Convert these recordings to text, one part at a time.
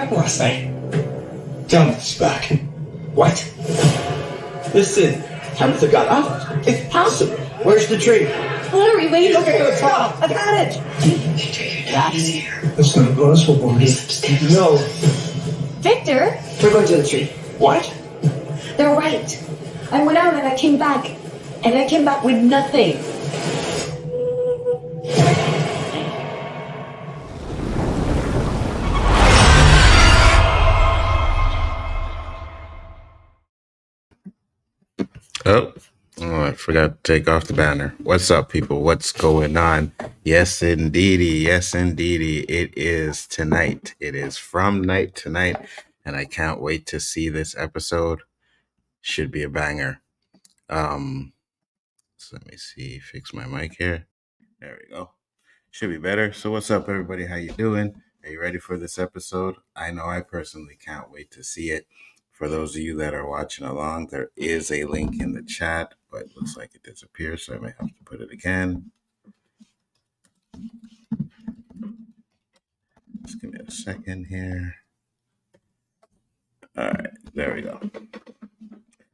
back last night. Tell me she's back. What? Listen, Tabitha got out. It's possible. Where's the tree? Larry, wait. Look at the top. I got it. Victor, your dad is here. It's not possible, boy. He's upstairs. No. Victor? We're going to the tree. What? They're right. I went out and I came back. And I came back with nothing. Oh, I forgot to take off the banner. What's up, people? What's going on? Yes, indeedy. Yes, indeedy. It is tonight. It is from night to night, and I can't wait to see this episode. Should be a banger. So let me see. Fix my mic here. There we go. Should be better. So what's up, everybody? How you doing? Are you ready for this episode? I know I personally can't wait to see it. For those of you that are watching along, there is a link in the chat, but it looks like it disappeared, so I may have to put it again. Just give me a second here. All right, there we go.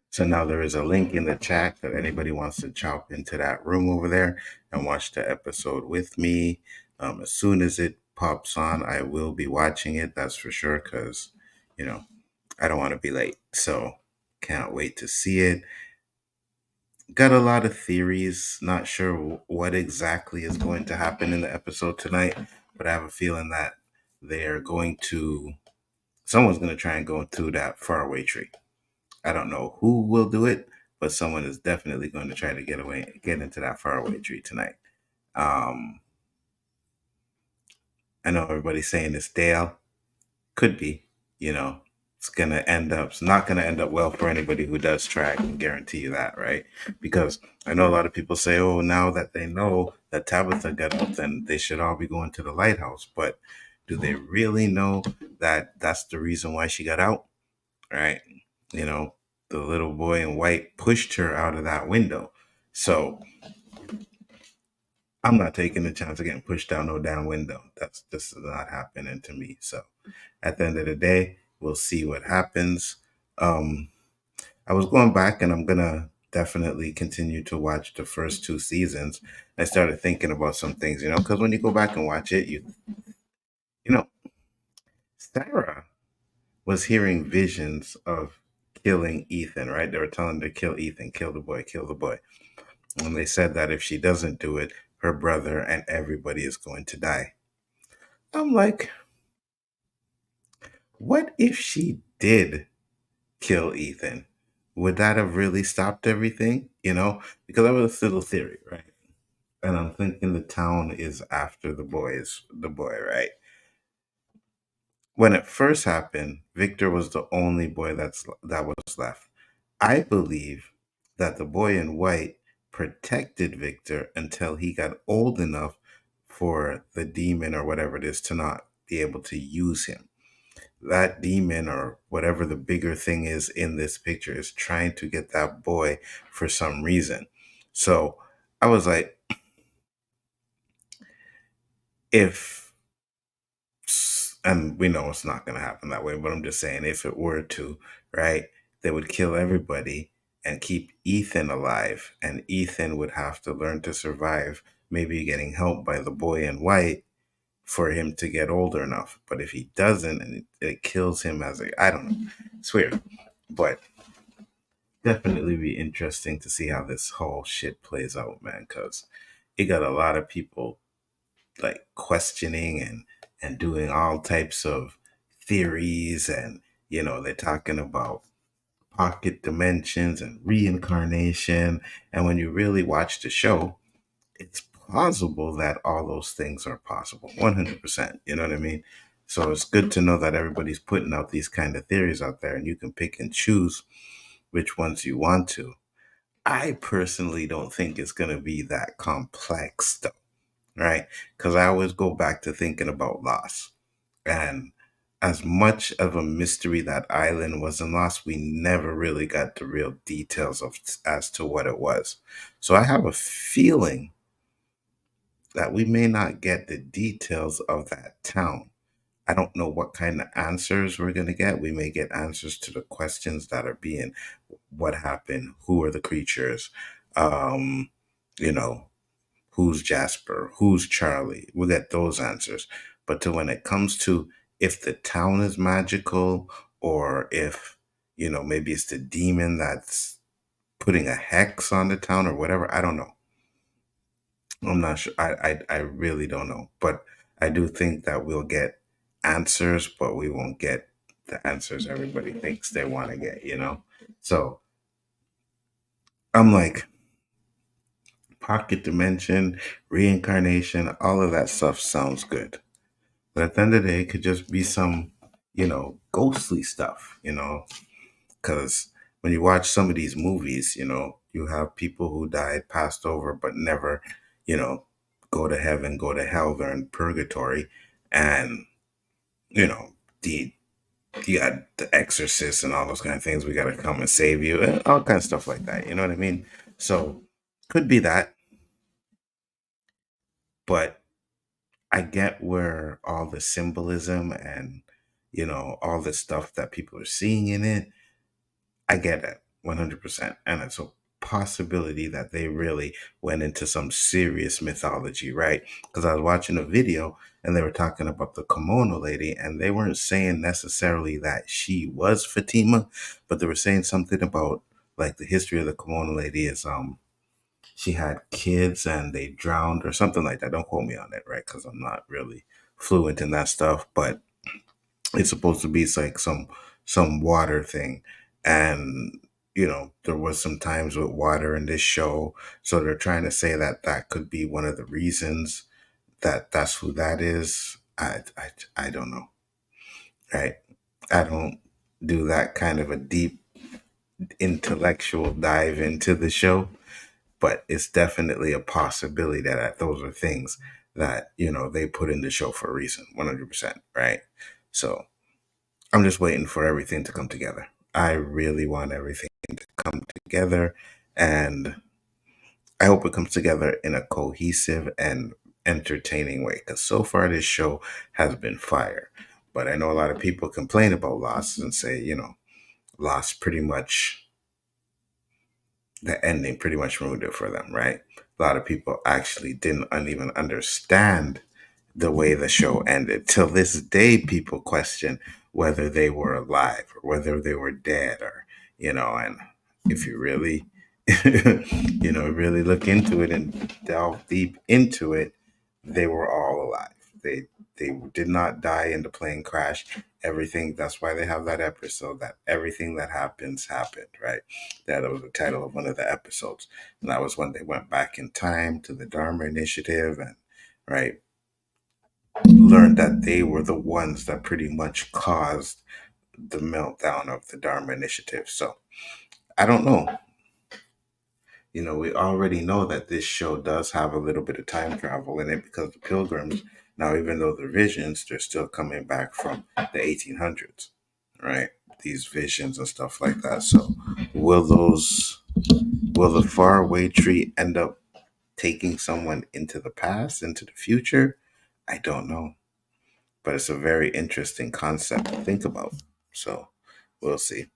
So now there is a link in the chat that anybody wants to jump into that room over there and watch the episode with me. As soon as it pops on, I will be watching it, that's for sure, because, you know, I don't want to be late, so can't wait to see it. Got a lot of theories, not sure what exactly is going to happen in the episode tonight, but I have a feeling that someone's going to try and go through that faraway tree. I don't know who will do it, but someone is definitely going to try to get into that faraway tree tonight. I know everybody's saying it's Dale. Could be, it's not going to end up well for anybody who does try. I can guarantee you that, right? Because I know a lot of people say, oh, now that they know that Tabitha got out, then they should all be going to the lighthouse. But do they really know that that's the reason why she got out, right? The little boy in white pushed her out of that window. So I'm not taking the chance of getting pushed down no damn window. This is not happening to me. So at the end of the day, we'll see what happens. I was going back, and I'm going to definitely continue to watch the first 2 seasons. I started thinking about some things, because when you go back and watch it, Sarah was hearing visions of killing Ethan, right? They were telling her to kill Ethan, kill the boy, kill the boy. And they said that if she doesn't do it, her brother and everybody is going to die. I'm like, what if she did kill Ethan? Would that have really stopped everything? Because I was a little theory, right? And I'm thinking the town is after the boy, right? When it first happened, Victor was the only boy that was left. I believe that the boy in white protected Victor until he got old enough for the demon or whatever it is to not be able to use him. That demon or whatever the bigger thing is in this picture is trying to get that boy for some reason. So I was like, and we know it's not going to happen that way, but I'm just saying if it were to, right, they would kill everybody and keep Ethan alive, and Ethan would have to learn to survive, maybe getting help by the boy in white for him to get older enough. But if he doesn't, and it kills him I don't know, it's weird, but definitely be interesting to see how this whole shit plays out, man, because it got a lot of people like questioning and doing all types of theories, and they're talking about pocket dimensions and reincarnation, and when you really watch the show, it's plausible that all those things are possible 100%. You know what I mean? So it's good to know that everybody's putting out these kind of theories out there, and you can pick and choose which ones you want to. I personally don't think it's going to be that complex though, right? Because I always go back to thinking about Lost, and as much of a mystery that island was in Lost, we never really got the real details as to what it was. So I have a feeling that we may not get the details of that town. I don't know what kind of answers we're going to get. We may get answers to the questions that are being, what happened? Who are the creatures? Um, you know, who's Jasper? Who's Charlie? We'll get those answers. But to when it comes to if the town is magical, or if, maybe it's the demon that's putting a hex on the town or whatever, I don't know. I'm not sure. I really don't know. But I do think that we'll get answers, but we won't get the answers everybody thinks they want to get. So I'm like, pocket dimension, reincarnation, all of that stuff sounds good. But at the end of the day, it could just be some, ghostly stuff. Because when you watch some of these movies, you have people who died, passed over, but never, you know, go to heaven, go to hell, they're in purgatory. And, you know, the you got the exorcist and all those kind of things. We got to come and save you, and all kind of stuff like that. You know what I mean? So could be that, but I get where all the symbolism and all the stuff that people are seeing in it. I get it 100%, and it's a possibility that they really went into some serious mythology, right? Because I was watching a video and they were talking about the kimono lady, and they weren't saying necessarily that she was Fatima, but they were saying something about like the history of the kimono lady is she had kids and they drowned or something like that. Don't quote me on it, right? Because I'm not really fluent in that stuff, but it's supposed to be like some water thing. And there was some times with water in this show, so they're trying to say that that could be one of the reasons that that's who that is. I don't know, right? I don't do that kind of a deep intellectual dive into the show, but it's definitely a possibility that those are things that they put in the show for a reason. 100%, right? So I'm just waiting for everything to come together. I really want everything to come together, and I hope it comes together in a cohesive and entertaining way, because so far this show has been fire. But I know a lot of people complain about Lost and say, Lost pretty much, the ending pretty much ruined it for them, right? A lot of people actually didn't even understand the way the show ended. Till this day, people question whether they were alive or whether they were dead, or, and if you really, really look into it and delve deep into it, they were all alive. They did not die in the plane crash. Everything, that's why they have that episode, that everything that happens happened, right? That was the title of one of the episodes. And that was when they went back in time to the Dharma Initiative and, right, learned that they were the ones that pretty much caused the meltdown of the Dharma Initiative. So I don't know. We already know that this show does have a little bit of time travel in it, because the pilgrims, now, even though they're visions, they're still coming back from the 1800s, right? These visions and stuff like that. So will the faraway tree end up taking someone into the past, into the future? I don't know. But it's a very interesting concept to think about. So we'll see.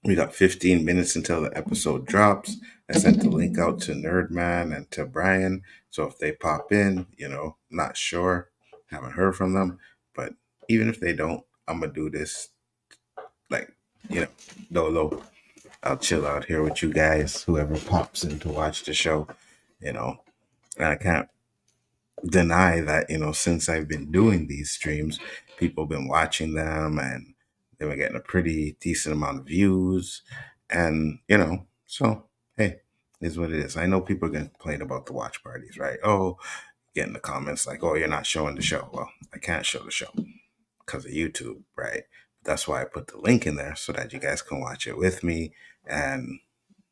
We got 15 minutes until the episode drops. I sent the link out to Nerdman and to Brian. So if they pop in, not sure, haven't heard from them. But even if they don't, I'm going to do this like, dolo. I'll chill out here with you guys, whoever pops in to watch the show, and I can't deny that, since I've been doing these streams, people have been watching them, and they were getting a pretty decent amount of views. And, so, hey, is what it is. I know people are going to complain about the watch parties, right? Oh, get in the comments like, oh, you're not showing the show. Well, I can't show the show because of YouTube, right? That's why I put the link in there, so that you guys can watch it with me, and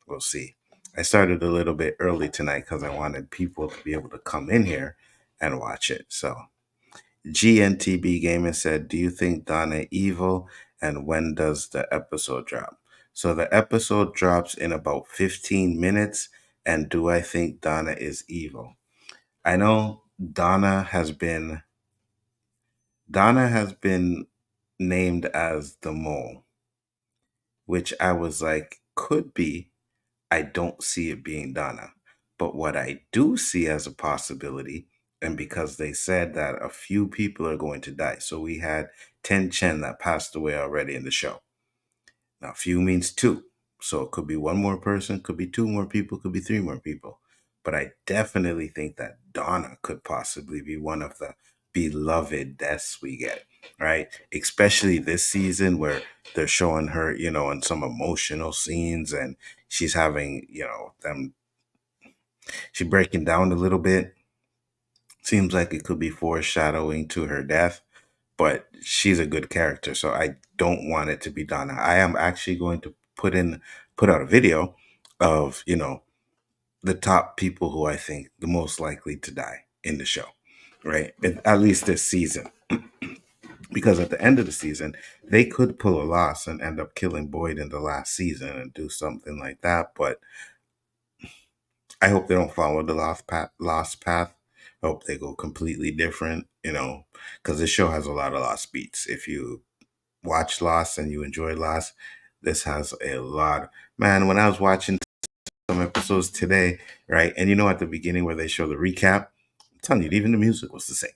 we'll see. I started a little bit early tonight because I wanted people to be able to come in here and watch it. So GNTB Gaming said, do you think Donna evil, and when does the episode drop? So the episode drops in about 15 minutes. And do I think Donna is evil? I know Donna has been Donna has been named as the mole, which I was like, could be. I don't see it being Donna. But what I do see as a possibility, and because they said that a few people are going to die, so we had Ten Chen that passed away already in the show. Now, few means two. So it could be one more person, could be two more people, could be three more people. But I definitely think that Donna could possibly be one of the beloved deaths we get, right? Especially this season where they're showing her, in some emotional scenes and she's having, them, she's breaking down a little bit. Seems like it could be foreshadowing to her death, but she's a good character, so I don't want it to be Donna. I am actually going to put out a video of the top people who I think the most likely to die in the show, right? At least this season, because at the end of the season they could pull a loss and end up killing Boyd in the last season and do something like that. But I hope they don't follow the lost path. I hope they go completely different, because this show has a lot of lost beats. If you watch Lost and you enjoy Lost, this has a lot. Man, when I was watching some episodes today, right, and at the beginning where they show the recap, I'm telling you, even the music was the same.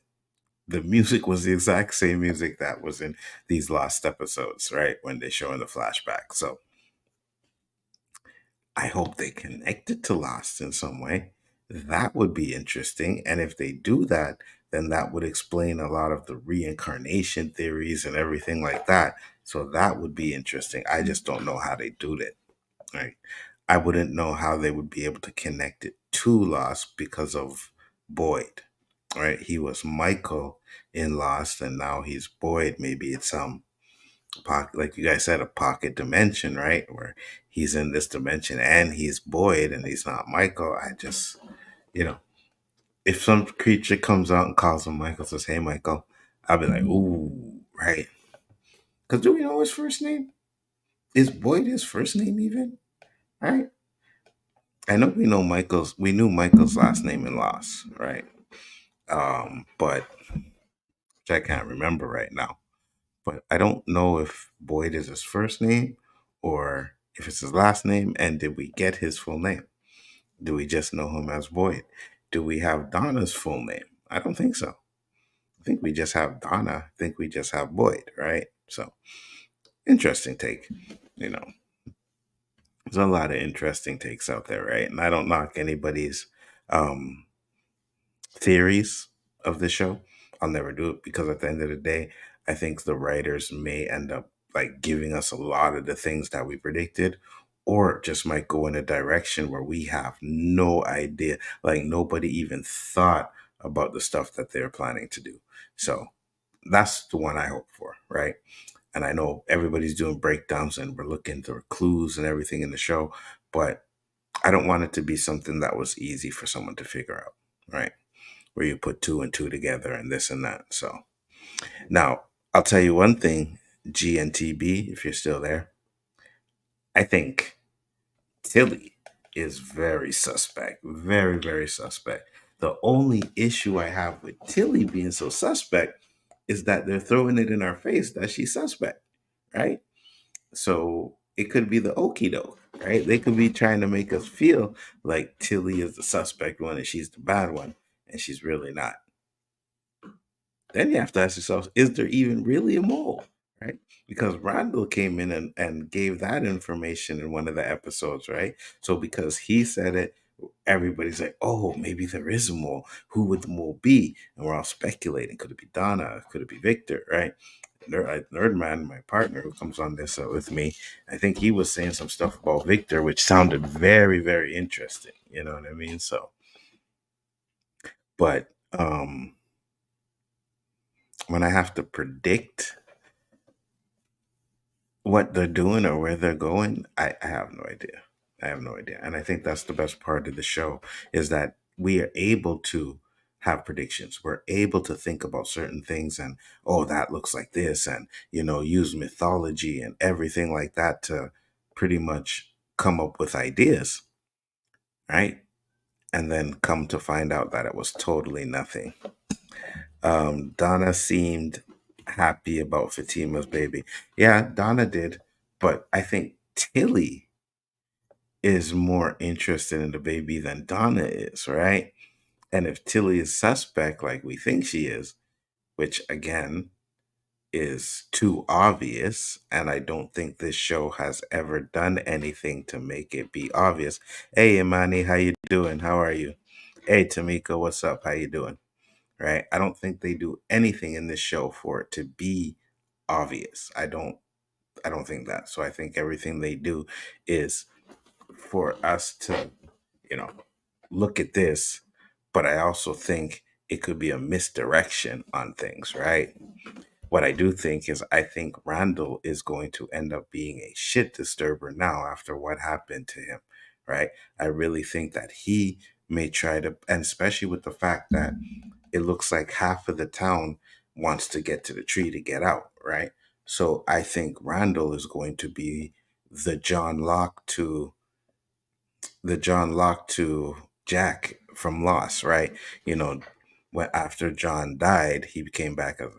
The music was the exact same music that was in these Lost episodes, right, when they show in the flashback. So I hope they connect it to Lost in some way. That would be interesting. And if they do that, then that would explain a lot of the reincarnation theories and everything like that. So that would be interesting. I just don't know how they do that. Right. I wouldn't know how they would be able to connect it to Lost because of Boyd. Right. He was Michael in Lost and now he's Boyd. Maybe it's pocket, like you guys said, a pocket dimension, right? Where he's in this dimension and he's Boyd and he's not Michael. I just, if some creature comes out and calls him Michael, says, "Hey, Michael," I'll be like, "Ooh, right." Because do we know his first name? Is Boyd his first name even? Right? I know we knew Michael's last name in Lost, right? But which I can't remember right now. But I don't know if Boyd is his first name or if it's his last name. And did we get his full name? Do we just know him as Boyd? Do we have Donna's full name? I don't think so. I think we just have Donna. I think we just have Boyd, right? So interesting take. You know, there's a lot of interesting takes out there, right? And I don't knock anybody's um, theories of the show. I'll never do it because at the end of the day, I think the writers may end up like giving us a lot of the things that we predicted, or just might go in a direction where we have no idea. Like nobody even thought about the stuff that they're planning to do. So that's the one I hope for, right? And I know everybody's doing breakdowns and we're looking for clues and everything in the show, but I don't want it to be something that was easy for someone to figure out, right? Where you put two and two together and this and that. So now I'll tell you one thing, GNTB, if you're still there, I think Tilly is very suspect, very, very suspect. The only issue I have with Tilly being so suspect is that they're throwing it in our face that she's suspect, right? So it could be the okie doke, right? They could be trying to make us feel like Tilly is the suspect one and she's the bad one, and she's really not. Then you have to ask yourself, is there even really a mole? Right? Because Randall came in and gave that information in one of the episodes, right? So because he said it, everybody's like, oh, maybe there is a mole. Who would the mole be? And we're all speculating. Could it be Donna? Could it be Victor? Right? Nerdman, my partner who comes on this with me, I think he was saying some stuff about Victor, which sounded very, very interesting. You know what I mean? So, but when I have to predict what they're doing or where they're going, I have no idea. I have no idea. And I think that's the best part of the show is that we are able to have predictions. We're able to think about certain things and, oh, that looks like this, and, use mythology and everything like that to pretty much come up with ideas, right? And then come to find out that it was totally nothing. Donna seemed happy about Fatima's baby. Yeah, Donna did, but I think Tilly is more interested in the baby than Donna is, right? And if Tilly is suspect, like we think she is, which again is too obvious, and I don't think this show has ever done anything to make it be obvious. Hey, Imani, how you doing? How are you? Hey, Tamika, what's up? How you doing? Right? I don't think they do anything in this show for it to be obvious. I don't think that. So I think everything they do is for us to, you know, look at this, but I also think it could be a misdirection on things, right? What I do think is I think Randall is going to end up being a shit disturber now after what happened to him, right? I really think that he may try to, and especially with the fact that it looks like half of the town wants to get to the tree to get out, right? So I think Randall is going to be the John Locke to the John Locke to Jack from Lost, right? You know, when after John died, he came back as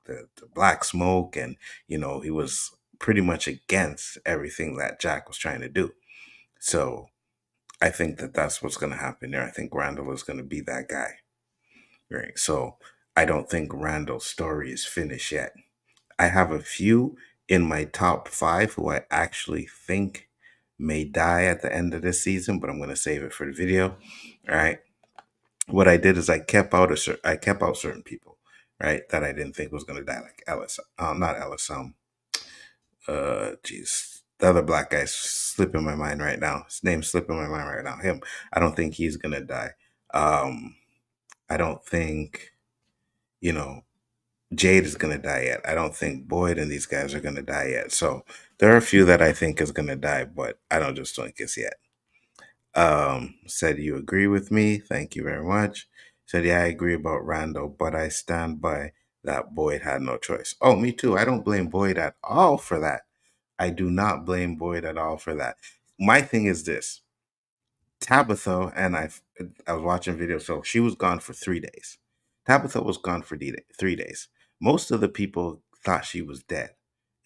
the black smoke, and he was pretty much against everything that Jack was trying to do. So I think that that's what's going to happen there. I think Randall is going to be that guy, right? So I don't think Randall's story is finished yet. I have a few in my top five who I actually think may die at the end of this season, but I'm going to save it for the video. All right. What I did is I kept out certain people, right, that I didn't think was going to die, like Ellis. Not Ellis. Jeez, the other black guy's slipping my mind right now. His name's slipping my mind right now. Him. I don't think he's going to die. Um, I don't think you know Jade is going to die yet. I don't think Boyd and these guys are going to die yet. So there are a few that I think is going to die, but I don't just think it's yet. Said you agree with me. Thank you very much. Said, yeah, I agree about Randall, but I stand by that Boyd had no choice. Oh, me too. I don't blame Boyd at all for that. I do not blame Boyd at all for that. My thing is this. Tabitha and I was watching videos, so she was gone for 3 days. Tabitha was gone for 3 days. Most of the people thought she was dead.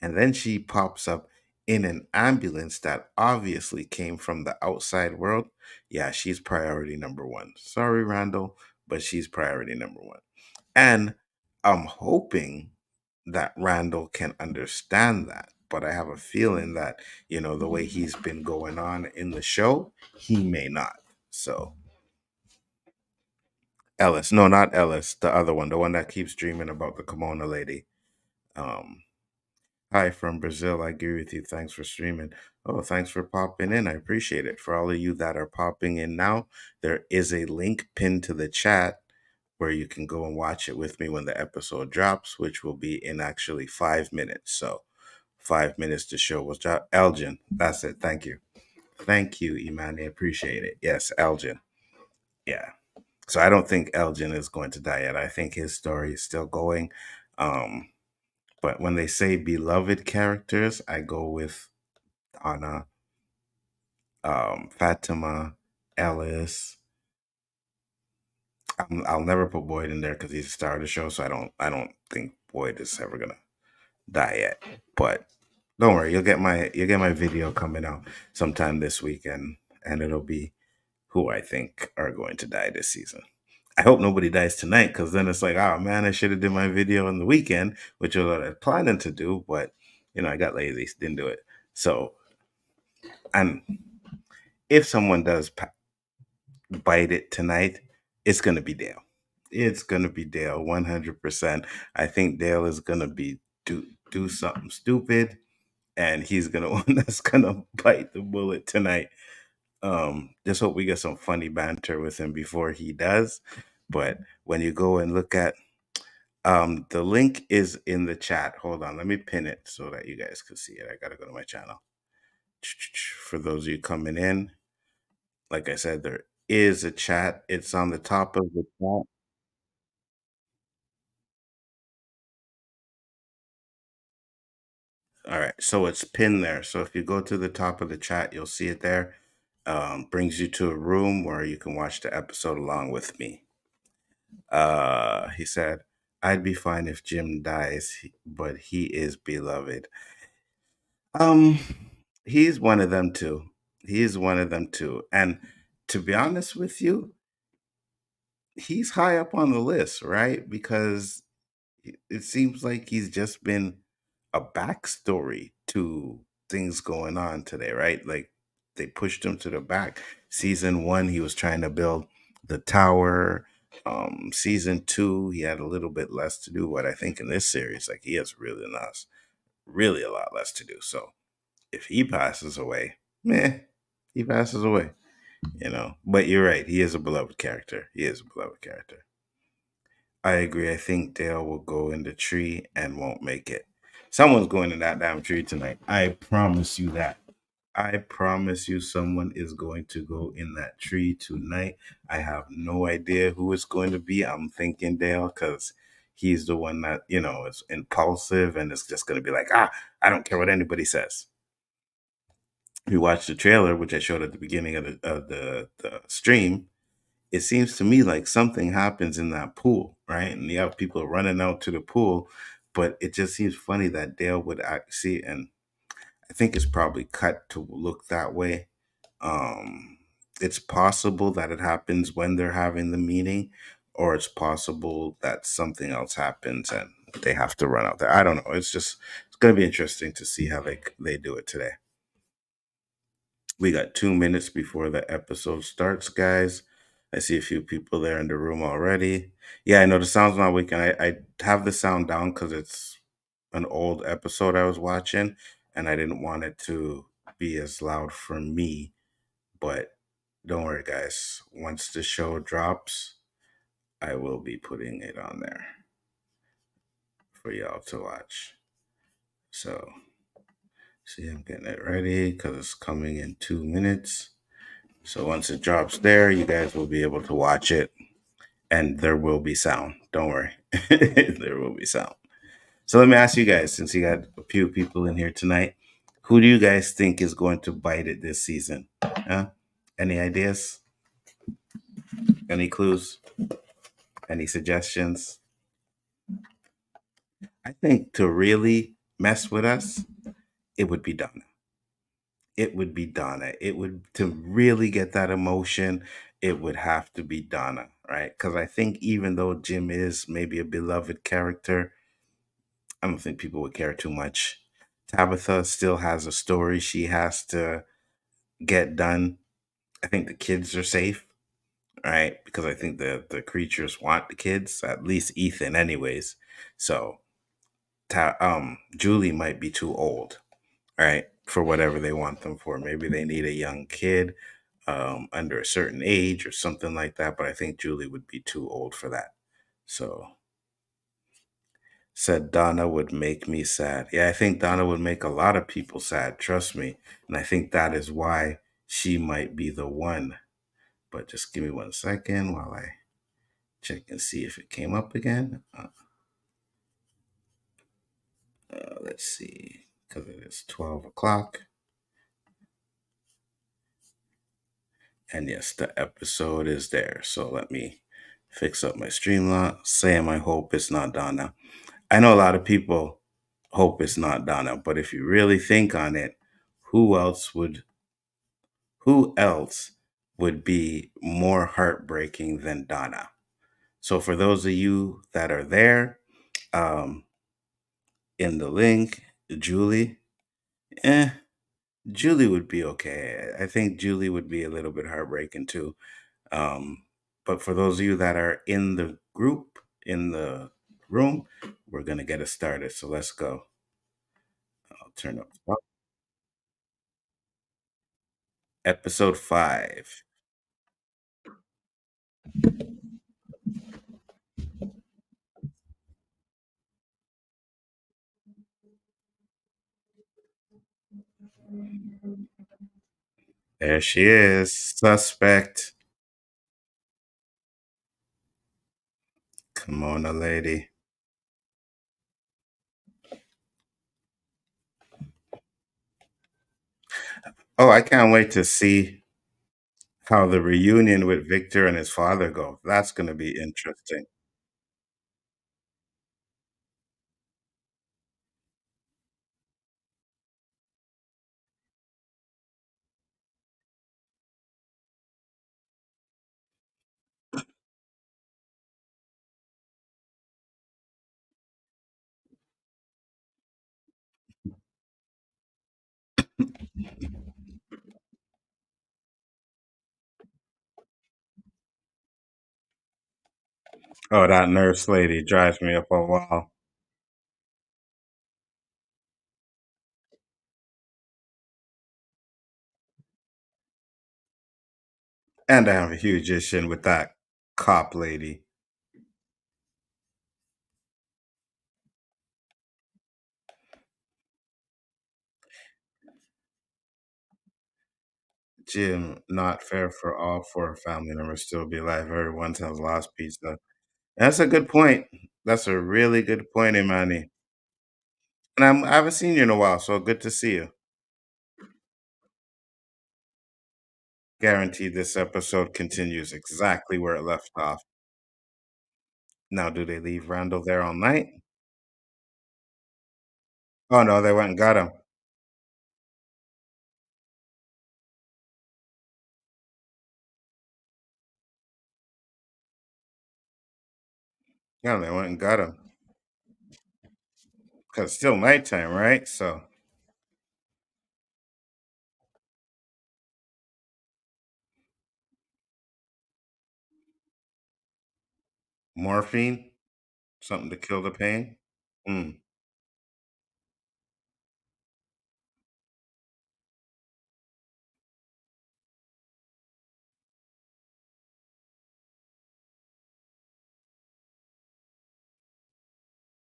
And then she pops up in an ambulance that obviously came from the outside world. Yeah, she's priority number one. Sorry, Randall, but she's priority number one. And I'm hoping that Randall can understand that. But I have a feeling that, the way he's been going on in the show, he may not. So, Ellis. No, not Ellis. The other one. The one that keeps dreaming about the kimono lady. Um, Hi from Brazil. I agree with you. Thanks for streaming. Oh, thanks for popping in. I appreciate it. For all of you that are popping in now, there is a link pinned to the chat where you can go and watch it with me when the episode drops, which will be in actually 5 minutes. So 5 minutes to show what's drop. Elgin, that's it. Thank you. Thank you, Imani. Appreciate it. Yes, Elgin. Yeah. So I don't think Elgin is going to die yet. I think his story is still going. Um, but when they say beloved characters, I go with Anna, Fatima, Ellis. I'll never put Boyd in there because he's the star of the show, so I don't think Boyd is ever gonna die yet. But don't worry, you'll get my video coming out sometime this weekend, and it'll be who I think are going to die this season. I hope nobody dies tonight, because then it's like, oh man, I should have did my video on the weekend, which is what I was planning to do, but I got lazy, didn't do it. So, and if someone does bite it tonight, it's gonna be Dale. It's gonna be Dale, 100%. I think Dale is gonna be do something stupid, and he's gonna one that's gonna bite the bullet tonight. Just hope we get some funny banter with him before he does. But when you go and look at the link is in the chat. Hold on, let me pin it so that you guys can see it. I gotta go to my channel. For those of you coming in, like I said, there is a chat. It's on the top of the chat. All right, so it's pinned there. So if you go to the top of the chat, you'll see it there. Brings you to a room where you can watch the episode along with me. He said, I'd be fine if Jim dies, but he is beloved. Um, he's one of them too. He's one of them too. And to be honest with you, he's high up on the list, right? Because it seems like he's just been a backstory to things going on today, right? Like they pushed him to the back. Season one, he was trying to build the tower. Season two, he had a little bit less to do. What I think in this series, like he has really a lot less to do. So if he passes away, meh, he passes away, you know. But you're right, he is a beloved character. He is a beloved character. I agree. I think Dale will go in the tree and won't make it. Someone's going in that damn tree tonight. I promise you that. I promise you someone is going to go in that tree tonight. I have no idea who it's going to be. I'm thinking Dale because he's the one that, you know, is impulsive and it's just going to be like, I don't care what anybody says. If you watch the trailer, which I showed at the beginning of the stream, it seems to me like something happens in that pool, right? And you have people running out to the pool, but it just seems funny that Dale would act see, and I think it's probably cut to look that way. Um, it's possible that it happens when they're having the meeting, or it's possible that something else happens and they have to run out there. I don't know. It's going to be interesting to see how they do it today. We got 2 minutes before the episode starts, guys. I see a few people there in the room already. Yeah, I know the sound's not working. I have the sound down because it's an old episode I was watching, and I didn't want it to be as loud for me. But don't worry, guys. Once the show drops, I will be putting it on there for y'all to watch. So, see, I'm getting it ready because it's coming in 2 minutes. So once it drops there, you guys will be able to watch it and there will be sound. Don't worry. There will be sound. So let me ask you guys, since you got a few people in here tonight, who do you guys think is going to bite it this season? Huh? Any ideas? Any clues? Any suggestions? I think to really mess with us, it would be Donna. It would be Donna. It would to really get that emotion, it would have to be Donna, right? Because I think even though Jim is maybe a beloved character, I don't think people would care too much. Tabitha still has a story she has to get done. I think the kids are safe, right? Because I think the creatures want the kids, at least Ethan, anyways. So Julie might be too old, right? For whatever they want them for. Maybe they need a young kid under a certain age or something like that. But I think Julie would be too old for that. So said Donna would make me sad. Yeah, I think Donna would make a lot of people sad. Trust me. And I think that is why she might be the one. But just give me 1 second while I check and see if it came up again. Let's see, because it is 12 o'clock. And yes, the episode is there. So let me fix up my Streamlot, saying I hope it's not Donna. I know a lot of people hope it's not Donna, but if you really think on it, who else would who else would be more heartbreaking than Donna? So for those of you that are there, um, in the link, Julie, eh, Julie would be okay. I think Julie would be a little bit heartbreaking too. Um, but for those of you that are in the group, in the room, we're going to get it started. So let's go. I'll turn up episode 5. There she is, suspect. Come on, a lady. Oh, I can't wait to see how the reunion with Victor and his father go. That's going to be interesting. Oh, that nurse lady drives me up a wall. And I have a huge issue with that cop lady. Jim, not fair for all four family members still be alive. Everyone has lost pizza. That's a good point. That's a really good point, Imani. And I haven't seen you in a while, so good to see you. Guaranteed this episode continues exactly where it left off. Now, do they leave Randall there all night? Oh no, they went and got him. Yeah, they went and got him. Cause it's still nighttime, right? So morphine, something to kill the pain. Mm.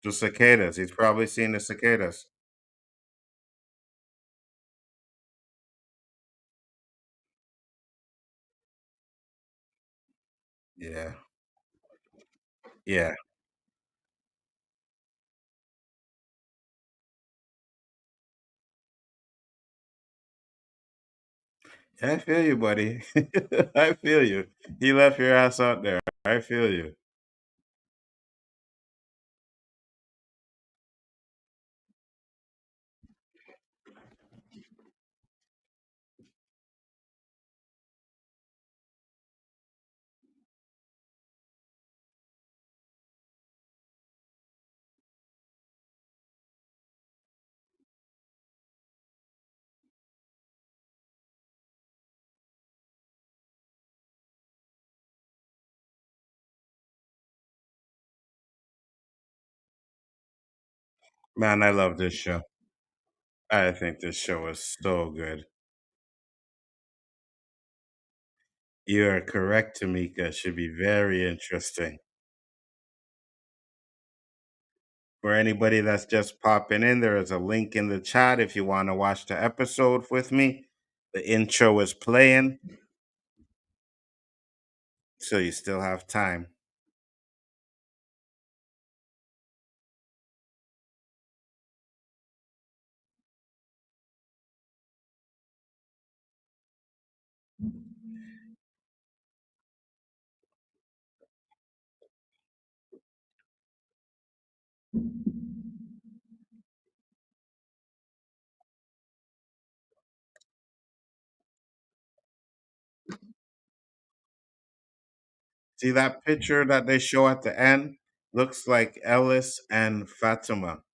The cicadas. He's probably seen the cicadas. Yeah. Yeah. I feel you, buddy. I feel you. He left your ass out there. I feel you. Man, I love this show. I think this show is so good. You are correct, Tamika. It should be very interesting. For anybody that's just popping in, there is a link in the chat if you want to watch the episode with me. The intro is playing, so you still have time. See that picture that they show at the end? Looks like Ellis and Fatima.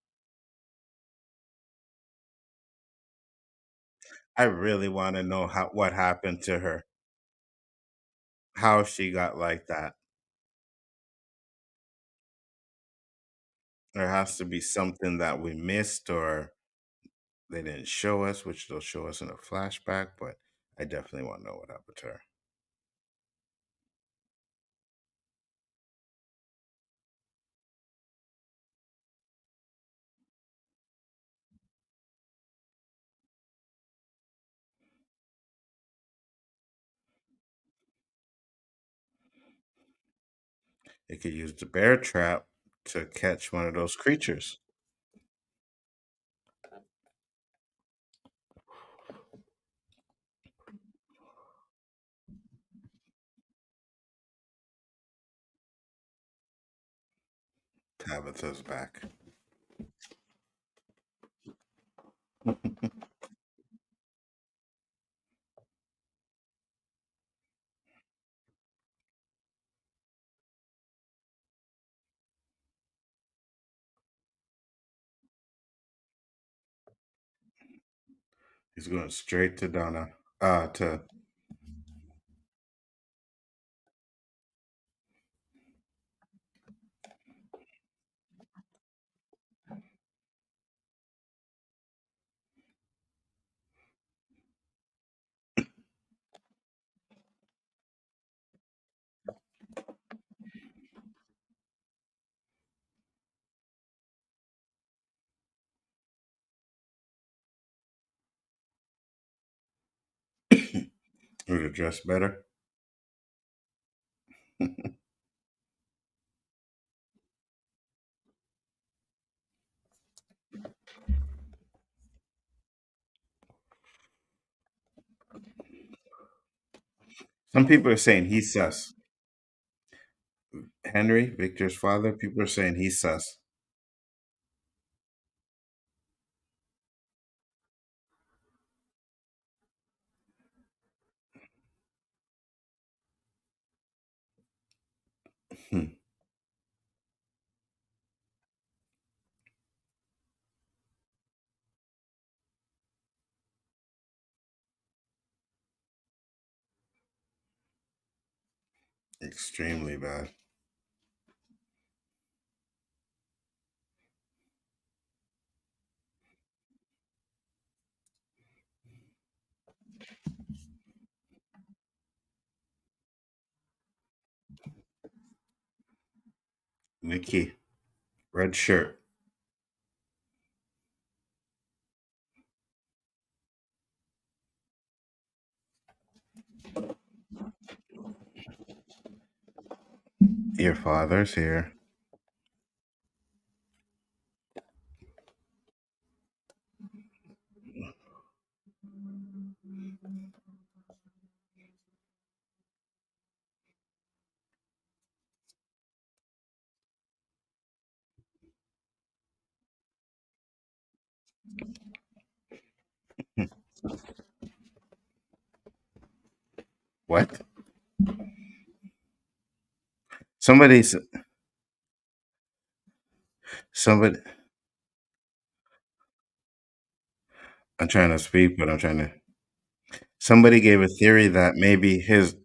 I really want to know what happened to her, how she got like that. There has to be something that we missed or they didn't show us, which they'll show us in a flashback, but I definitely want to know what happened to her. They could use the bear trap to catch one of those creatures. Tabitha's back. He's going straight to Donna. To would have dressed better. Some people are saying he's sus. Henry, Victor's father, people are saying he's sus. Hmm. Extremely bad. Nikki, red shirt. Your father's here. What? Somebody's somebody. I'm trying to speak, but I'm trying to. Somebody gave a theory that maybe his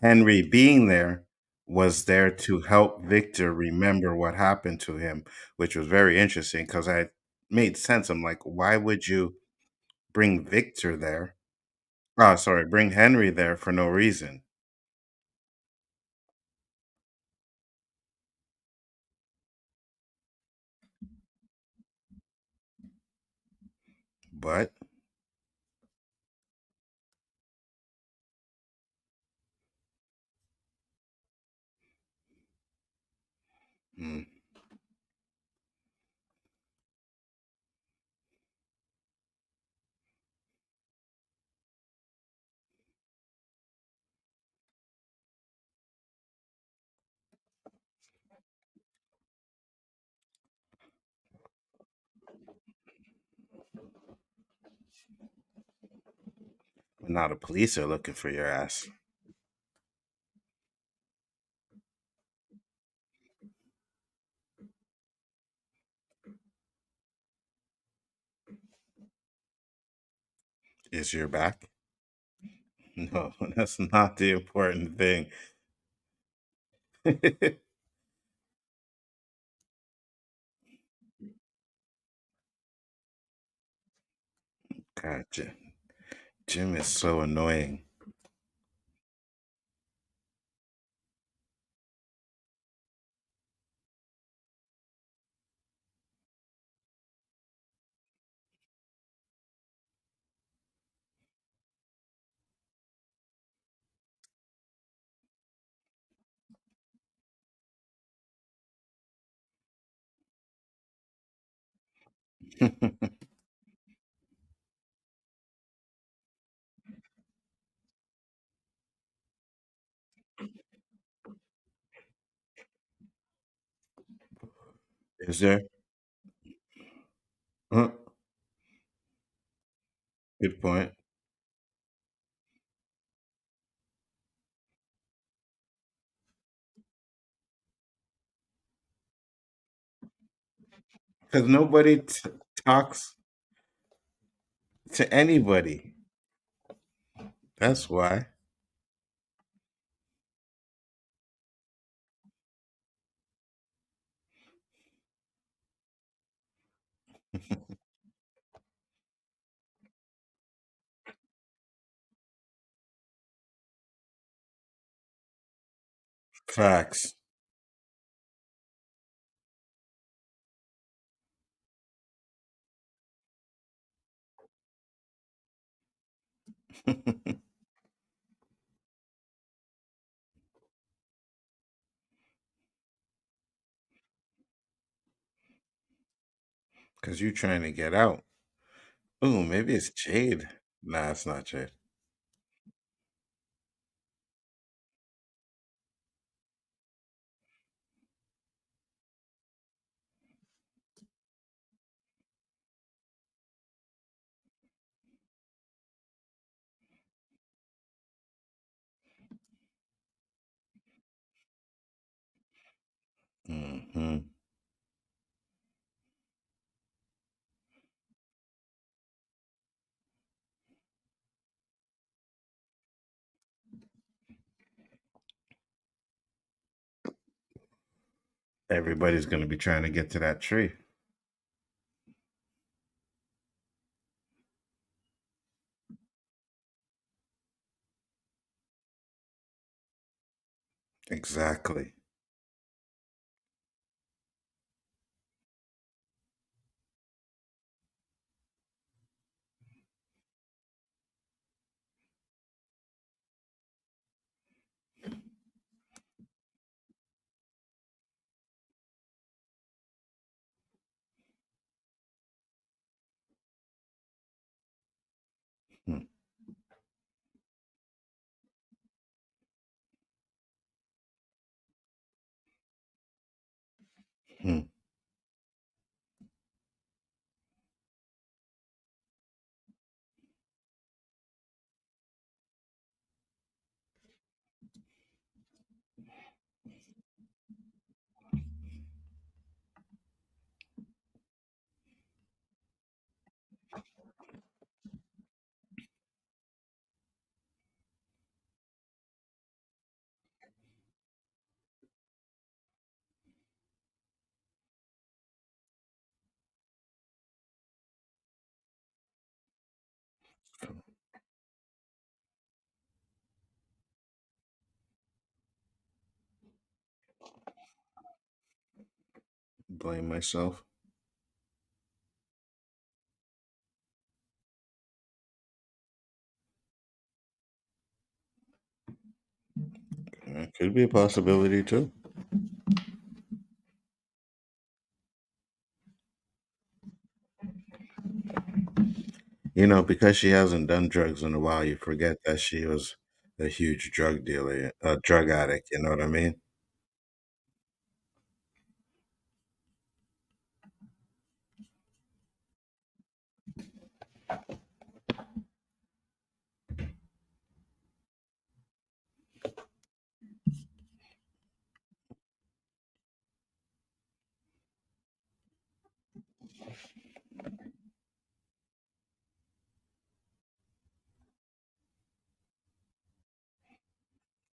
Henry being there was there to help Victor remember what happened to him, which was very interesting because I made sense. I'm like, why would you bring Victor there? Oh, sorry, bring Henry there for no reason. But mm, now the police are looking for your ass. Is your back? No, that's not the important thing. God, Jim is so annoying. Is there? Uh, Good point. Because nobody talks. to anybody. That's why. Facts. Because you're trying to get out. Ooh, maybe it's Jade. Nah, it's not Jade. Hmm. Everybody's going to be trying to get to that tree. Exactly. Hmm. Hmm. Blame myself. Could be a possibility too. You know, because she hasn't done drugs in a while, you forget that she was a huge drug dealer, a drug addict. You know what I mean?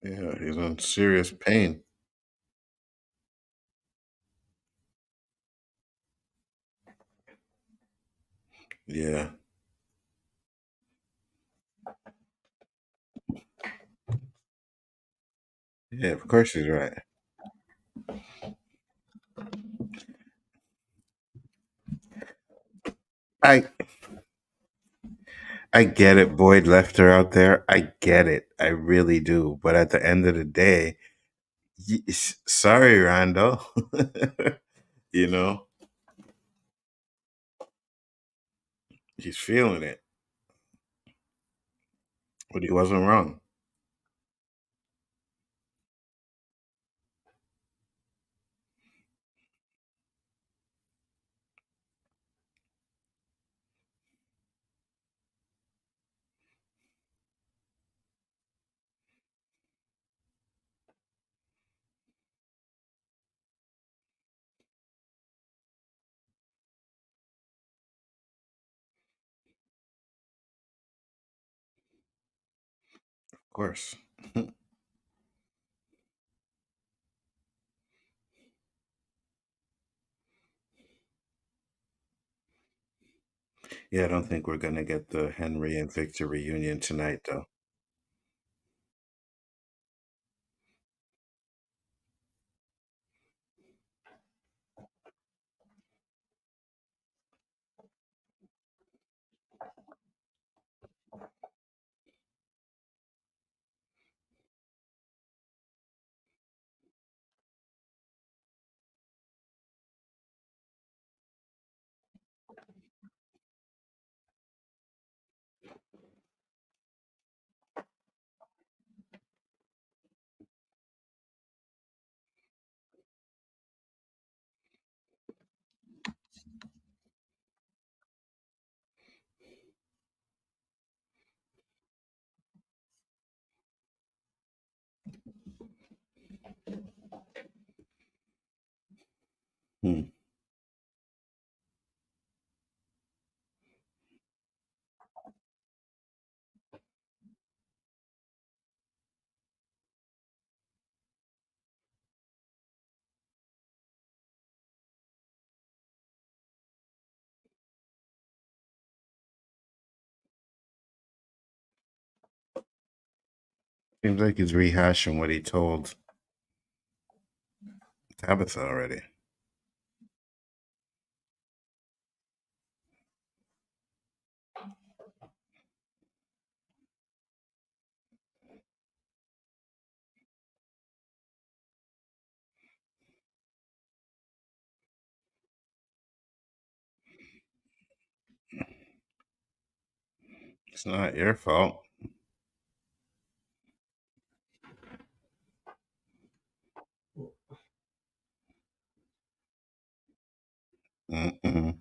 Yeah, he's in serious pain. Yeah, yeah, of course he's right. I I get it. Boyd left her out there. I get it. I really do. But at the end of the day, sorry, Randall. You know, he's feeling it, but he wasn't wrong. Of course. Yeah, I don't think we're gonna get the Henry and Victor reunion tonight, though. Hmm. Seems like he's rehashing what he told Tabitha already. It's not your fault. Mm-mm.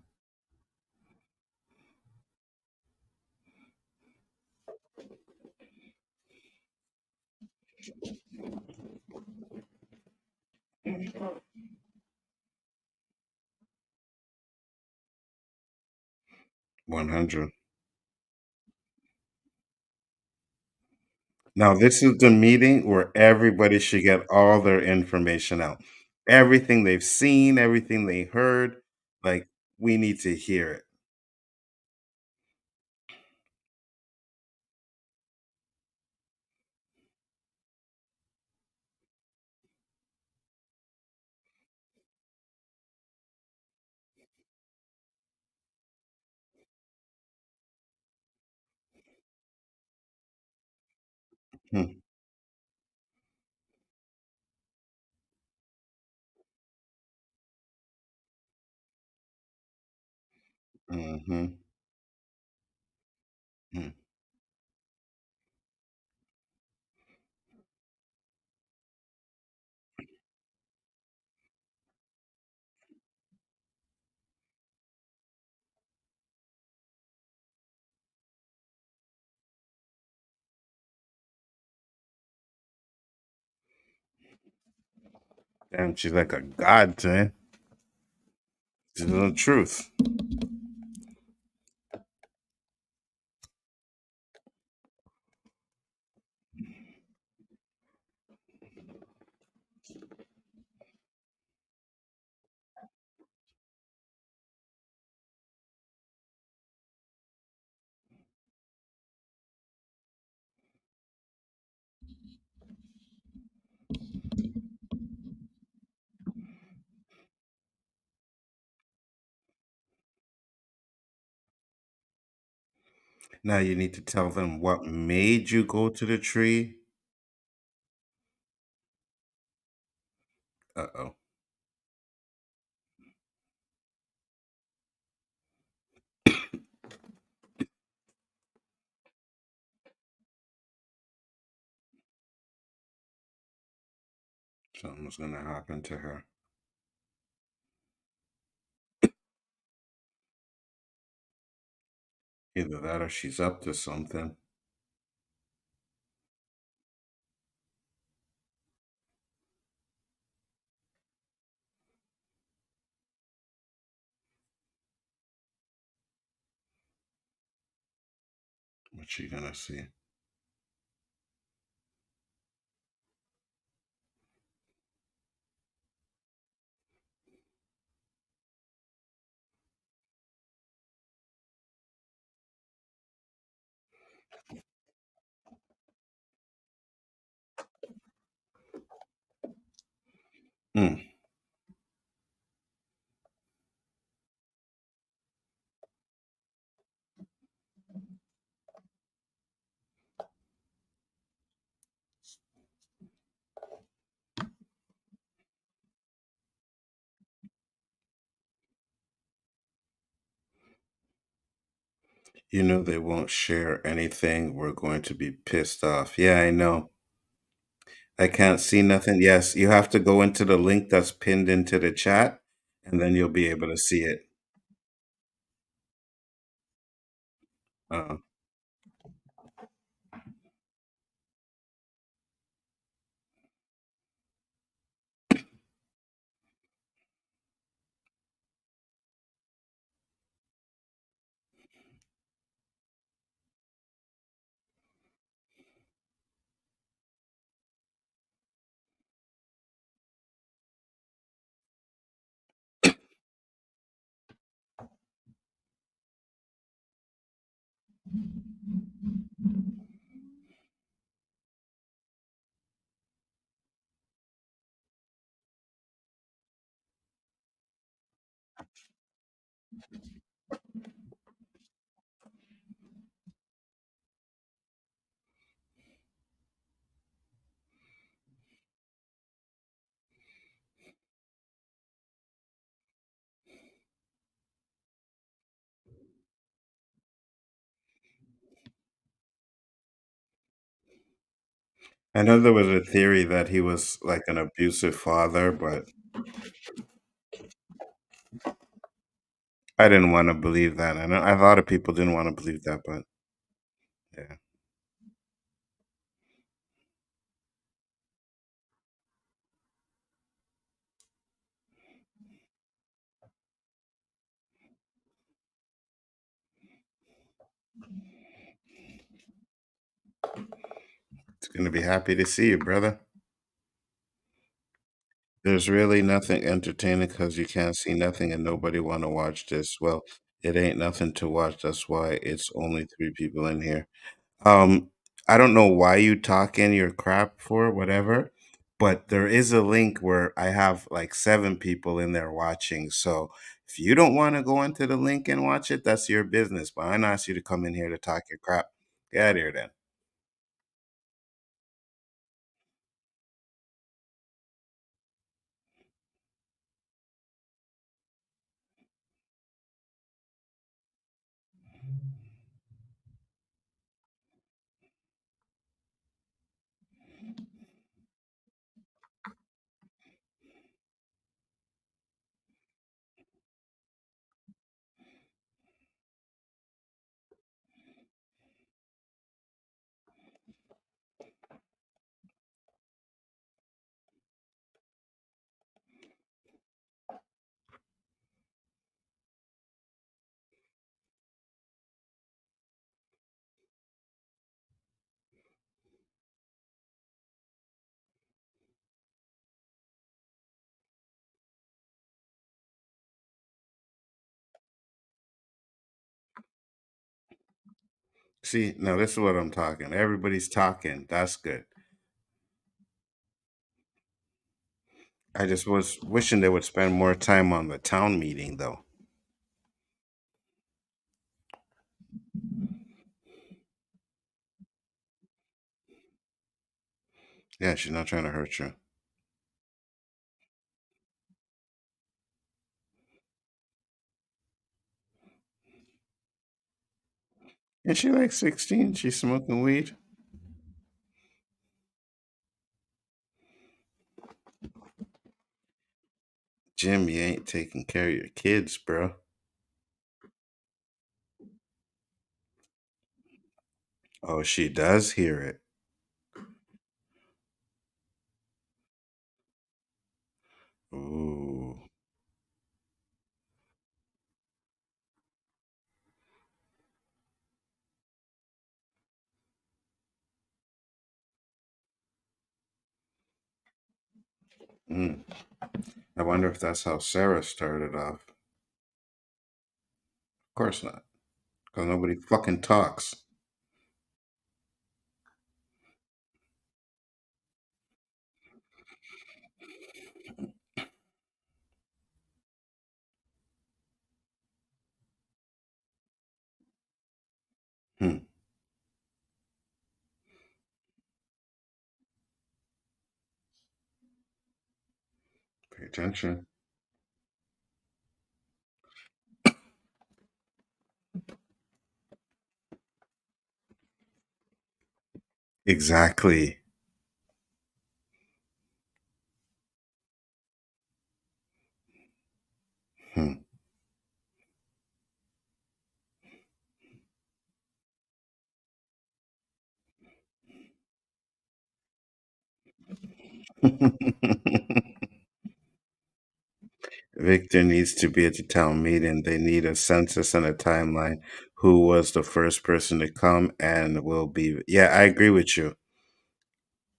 100. Now, this is the meeting where everybody should get all their information out. Everything they've seen, everything they heard, like, we need to hear it. Hmm. Mhm. Hmm. Damn, she's like a god to him. She's the truth. Now you need to tell them what made you go to the tree. Uh-oh. Something's gonna happen to her. Either that or she's up to something. What's she gonna see? Mm. You know they won't share anything. We're going to be pissed off. Yeah, I know. I can't see nothing. Yes, you have to go into the link that's pinned into the chat, and then you'll be able to see it. Uh, I know there was a theory that he was like an abusive father, but I didn't want to believe that. I know a lot of people didn't want to believe that, but yeah, it's gonna be happy to see you, brother. There's really nothing entertaining because you can't see nothing and nobody want to watch this. Well, it ain't nothing to watch. That's why it's only three people in here. Um, I don't know why you talking your crap for whatever, but there is a link where I have like seven people in there watching. So if you don't want to go into the link and watch it, that's your business. But I don't ask you to come in here to talk your crap. Get out of here then. See, now this is what I'm talking. Everybody's talking. That's good. I just was wishing they would spend more time on the town meeting though. Yeah, she's not trying to hurt you. Is she like 16? She's smoking weed? Jim, you ain't taking care of your kids, bro. Oh, she does hear it. Ooh. Mm. I wonder if that's how Sarah started off. Of course not, because nobody fucking talks. Hmm. Pay attention. Exactly. Hmm. Victor needs to be at the town meeting. They need a census and a timeline. Who was the first person to come and will be. Yeah, I agree with you.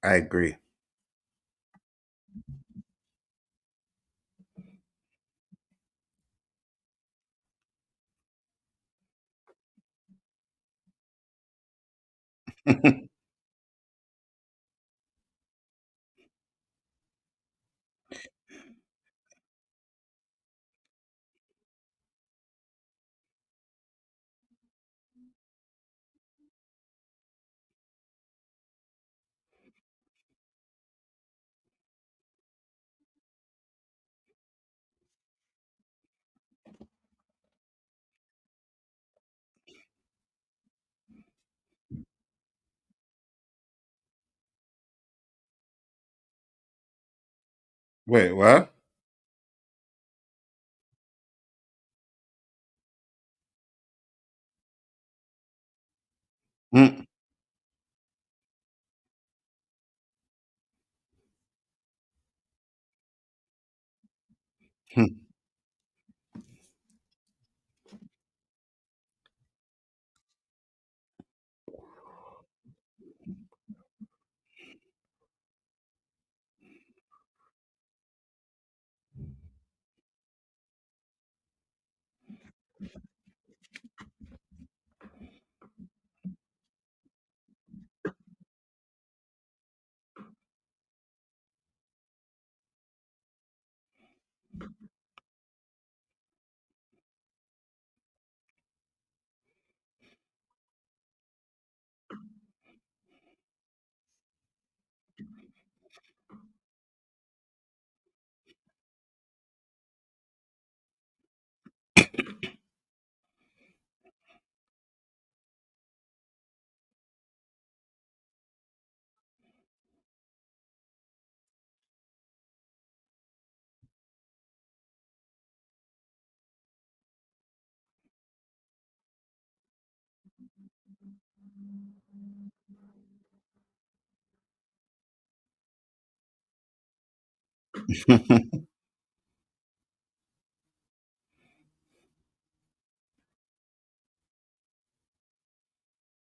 I agree. Wait, what? Hmm. Hmm.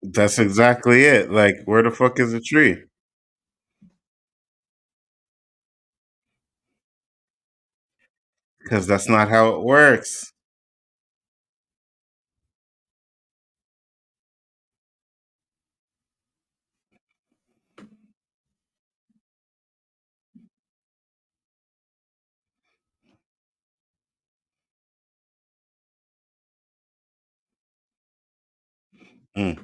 That's exactly it. Like, where the fuck is the tree? Because that's not how it works. Mm,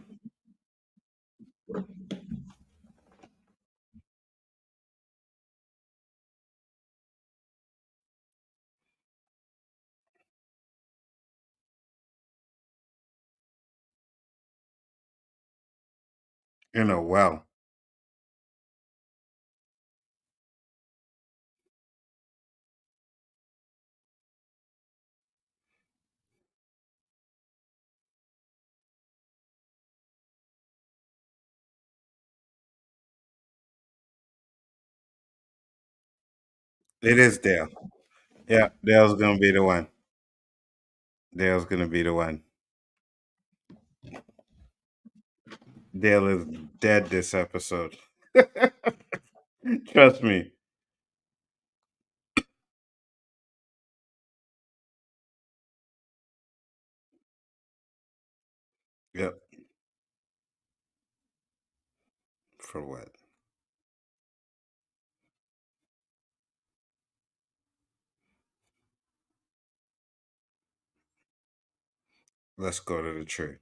in a well. It is Dale. Yeah, Dale's gonna be the one. Dale's gonna be the one. Dale is dead this episode. Trust me. Yep. For what? Let's go to the tree.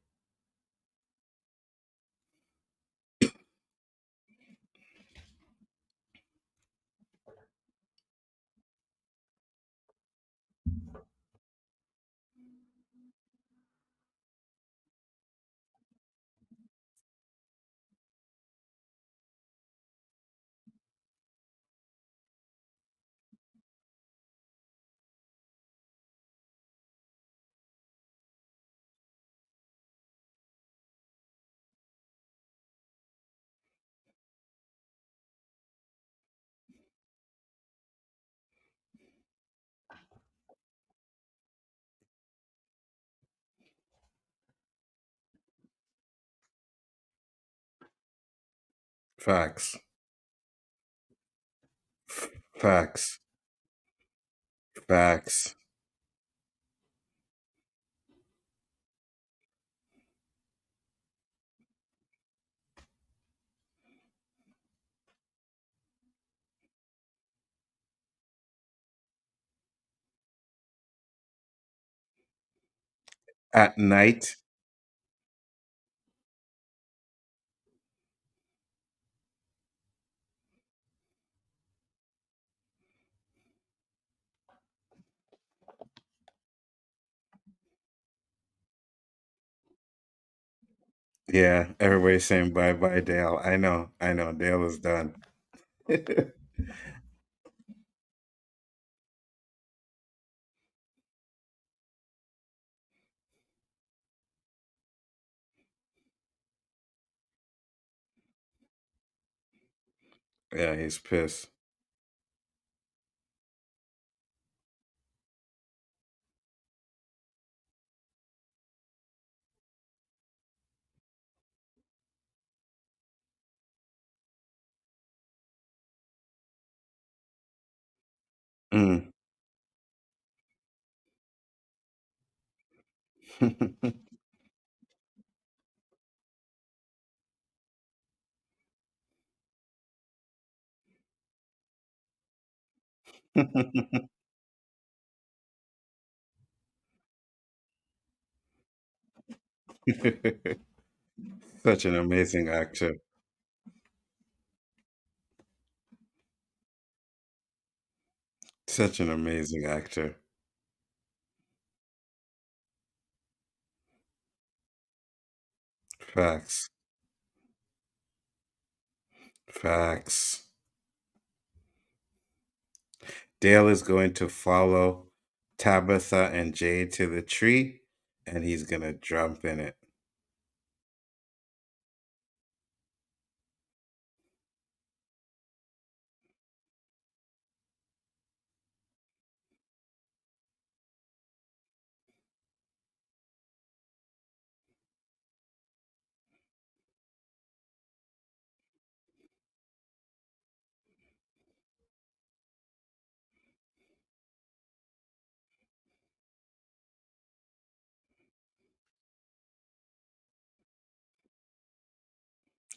Facts. Facts. Facts. At night. Yeah, everybody's saying bye bye, Dale. I know. Dale is done. Yeah, he's pissed. Mm. Such an amazing actor. Such an amazing actor. Facts. Facts. Dale is going to follow Tabitha and Jay to the tree, and he's going to jump in it.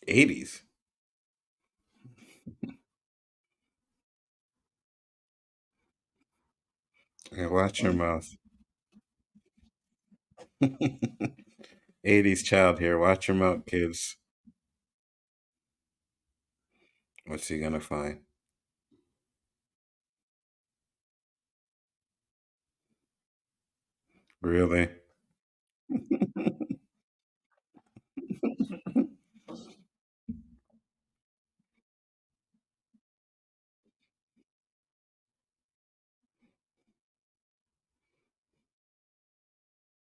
80s. Yeah, watch your mouth. 80s child here. Watch your mouth, kids. What's he going to find? Really?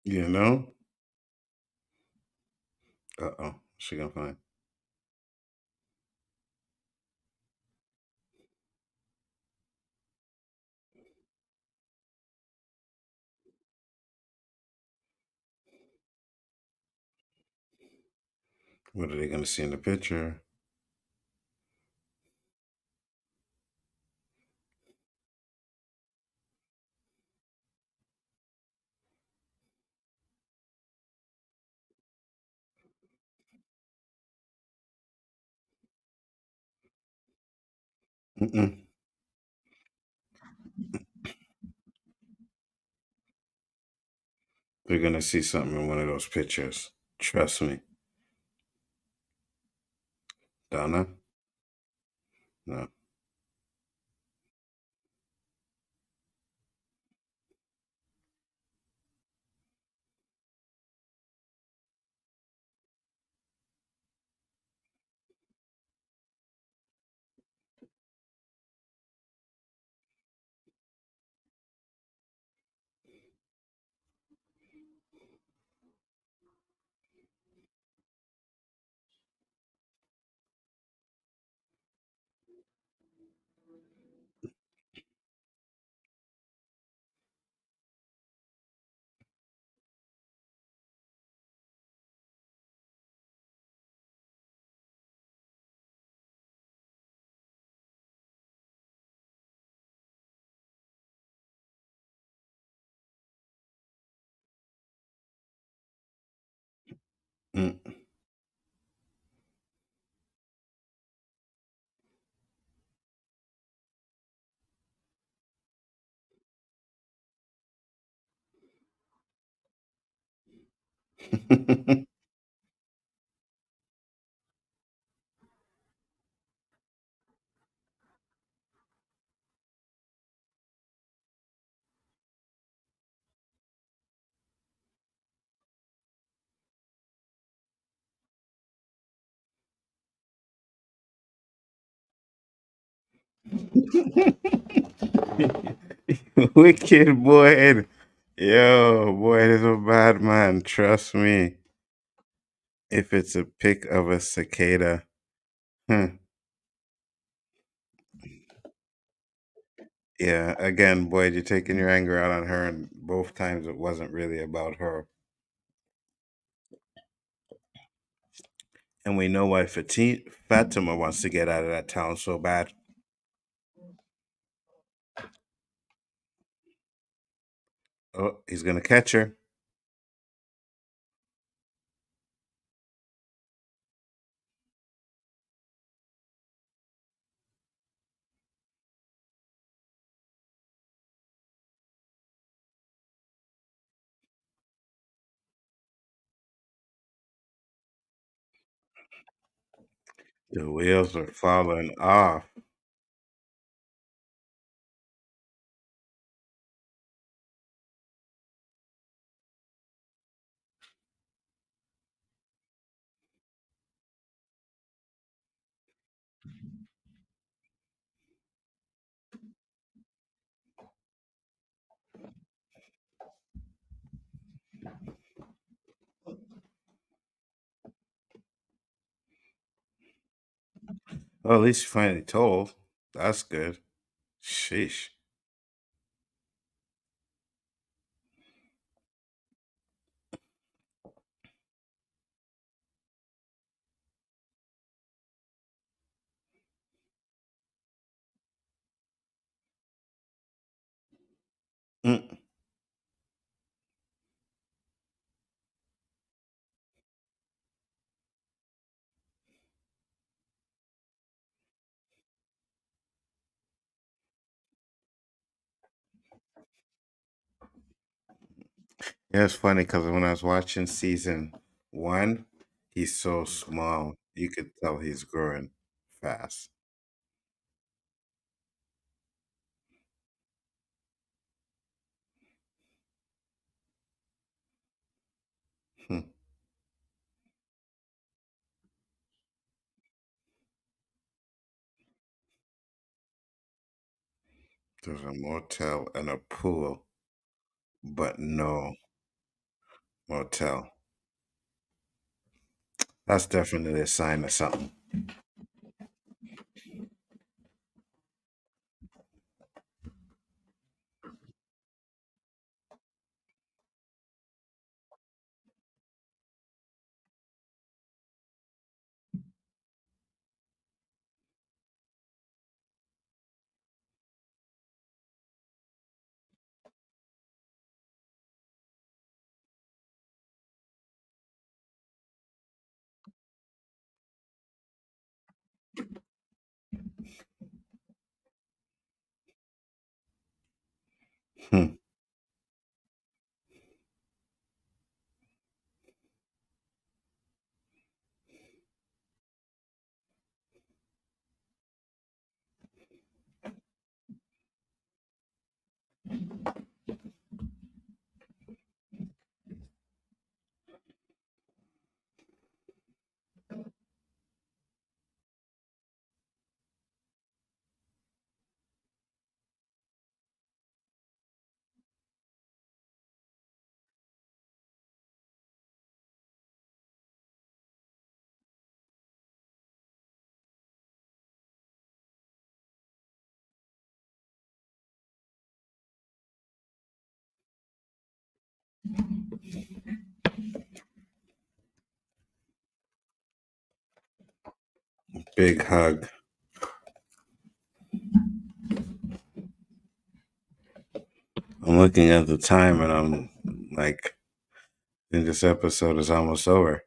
You know? Uh-oh. What's she going to find? What are they going to see in the picture? Mm-mm. They're going to see something in one of those pictures. Trust me. Donna? No. Mm. Wicked boy. Yo, boy, this is a bad man. Trust me. If it's a pic of a cicada, hmm, yeah, again, boy, you're taking your anger out on her, and both times it wasn't really about her. And we know why Fatima wants to get out of that town so bad. Oh, he's gonna catch her. The wheels are falling off. Well, at least you finally told. That's good. Sheesh. Mm. Yeah, it's funny because when I was watching season one, he's so small. You could tell he's growing fast. Hmm. There's a motel and a pool, but no motel. That's definitely a sign of something. Hmm. Big hug. I'm looking at the time and I'm like, I think this episode is almost over.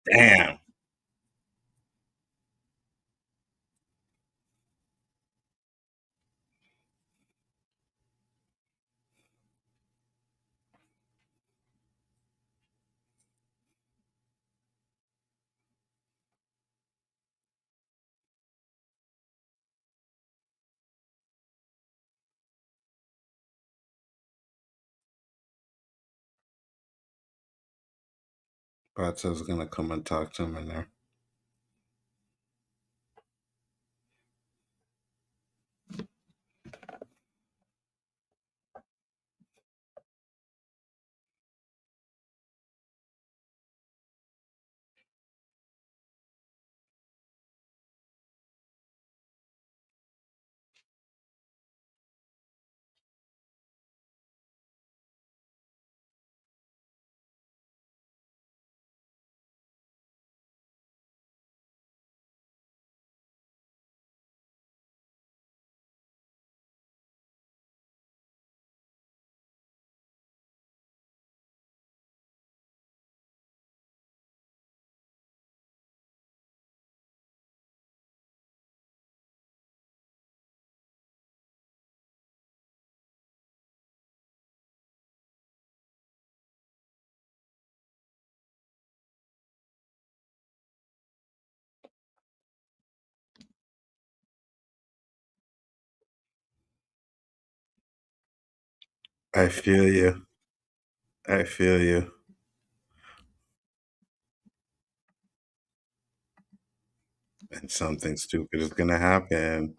Damn. Bata's gonna come and talk to him in there. I feel you. I feel you. And something stupid is gonna happen.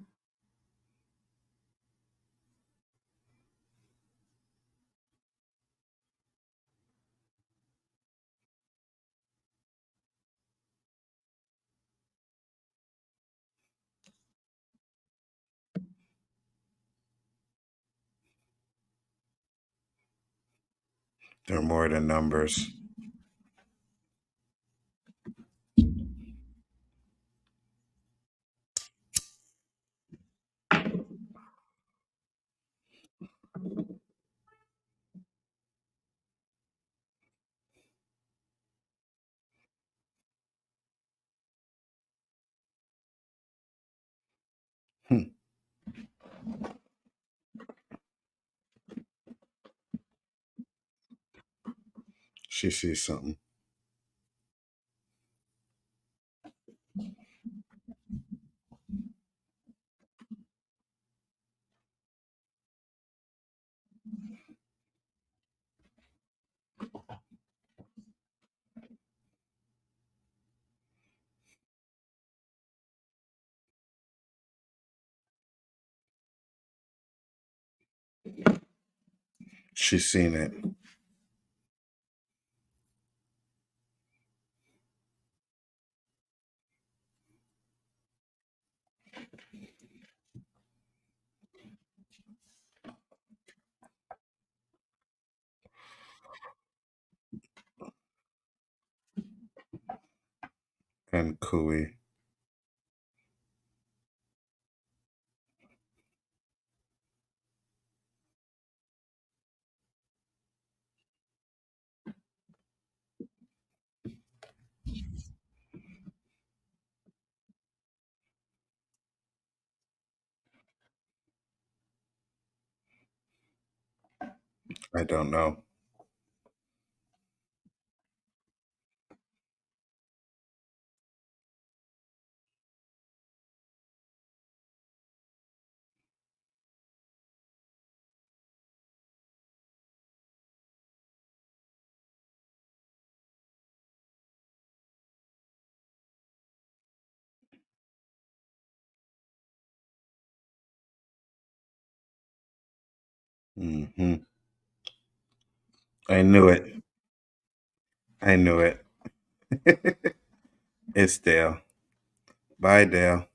They're more than numbers. Hmm. She sees something. She's seen it. And Cooey. I don't know. Hmm. I knew it. I knew it. It's Dale. Bye, Dale.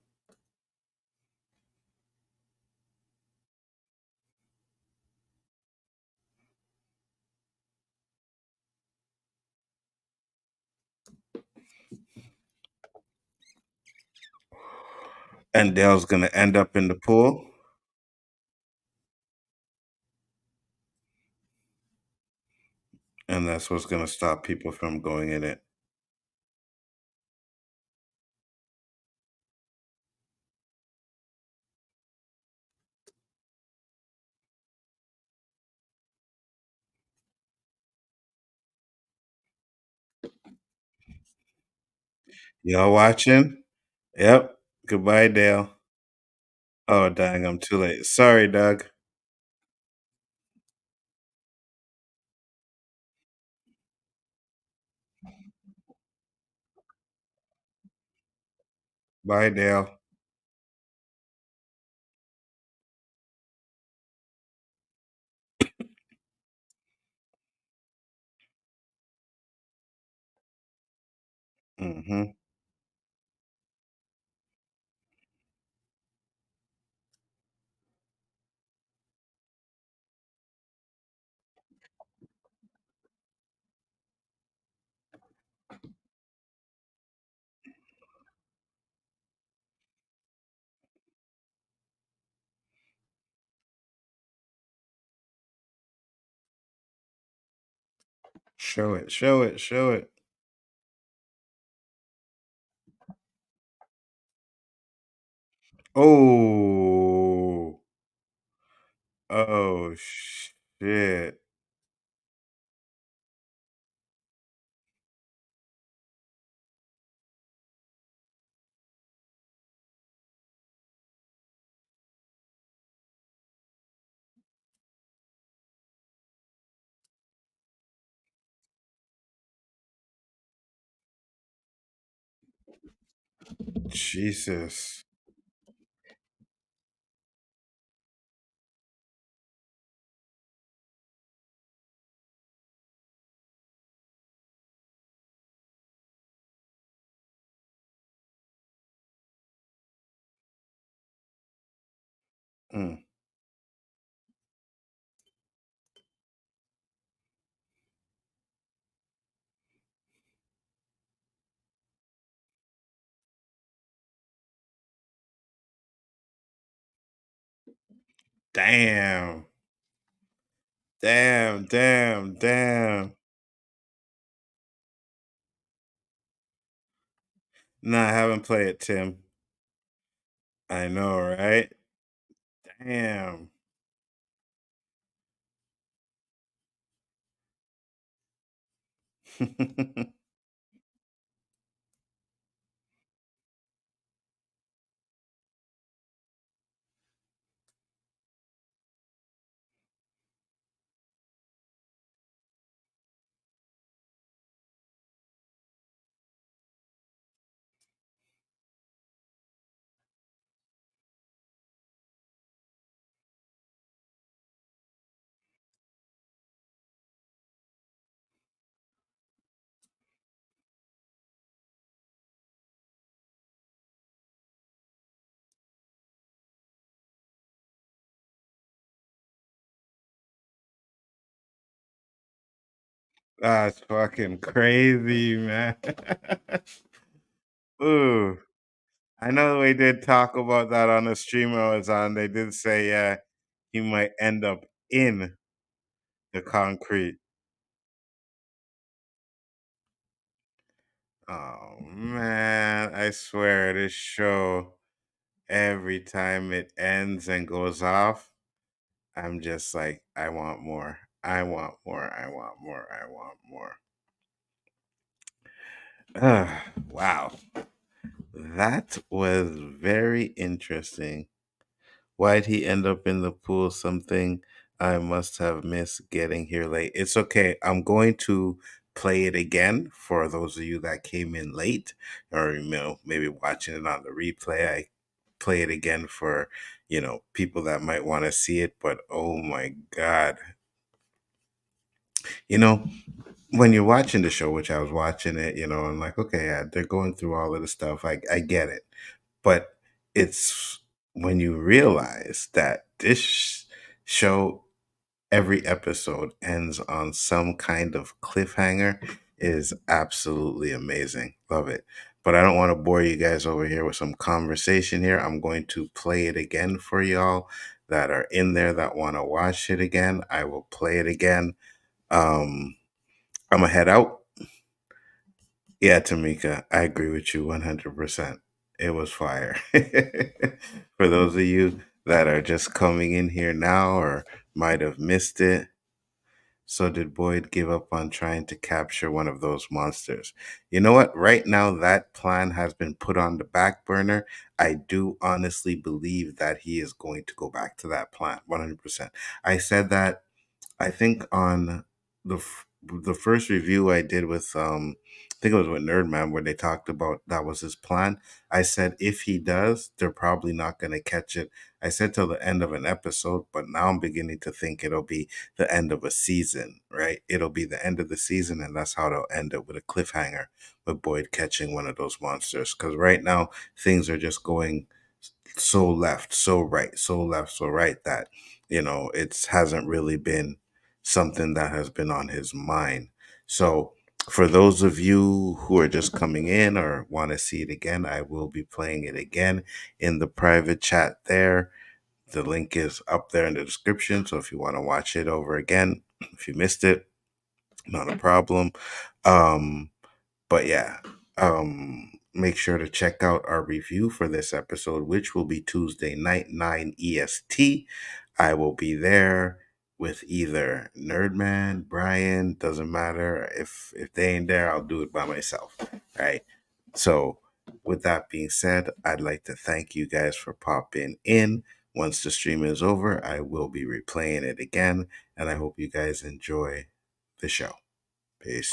And Dale's gonna end up in the pool. And that's what's gonna stop people from going in it. Y'all watching? Yep. Goodbye, Dale. Oh, dang, I'm too late. Sorry, Doug. Bye, Dale. Mm-hmm. Show it, show it, show it. Oh, oh, shit. Jesus. Mm. Damn. Damn, damn, damn. No, I haven't played it, Tim. I know, right? Damn. That's fucking crazy, man. Ooh. I know we did talk about that on the stream I was on. They did say, yeah, he might end up in the concrete. Oh man, I swear this show, every time it ends and goes off, I'm just like, I want more. I want more. I want more. I want more. Wow. That was very interesting. Why'd he end up in the pool? Something I must have missed getting here late. It's okay. I'm going to play it again for those of you that came in late or maybe watching it on the replay. I play it again for, people that might want to see it, but oh my god. You know, when you're watching the show, which I was watching it, I'm like, okay, yeah, they're going through all of the stuff. I get it. But it's when you realize that this show, every episode ends on some kind of cliffhanger, is absolutely amazing. Love it. But I don't want to bore you guys over here with some conversation here. I'm going to play it again for y'all that are in there that want to watch it again. I will play it again. Um, I'm gonna head out. Yeah, Tamika, I agree with you 100%. It was fire. For those of you that are just coming in here now or might have missed it, So did Boyd give up on trying to capture one of those monsters? You know what? Right now, that plan has been put on the back burner. I do honestly believe that he is going to go back to that plan 100%. I said that I think on the first review I did with I think it was with Nerdman where they talked about that was his plan. I said if he does, they're probably not going to catch it. I said till the end of an episode, but now I'm beginning to think it'll be the end of a season, right? It'll be the end of the season, and that's how they'll end it, with a cliffhanger with Boyd catching one of those monsters. Because right now things are just going so left, so right, so left, so right that it hasn't really been something that has been on his mind. So for those of you who are just coming in or want to see it again, I will be playing it again in the private chat there. The link is up there in the description. So if you want to watch it over again, if you missed it, not a problem. But yeah, make sure to check out our review for this episode, which will be Tuesday night, 9 EST. I will be there with either Nerdman, Brian, doesn't matter. If they ain't there, I'll do it by myself, right? So with that being said, I'd like to thank you guys for popping in. Once the stream is over, I will be replaying it again, and I hope you guys enjoy the show. Peace.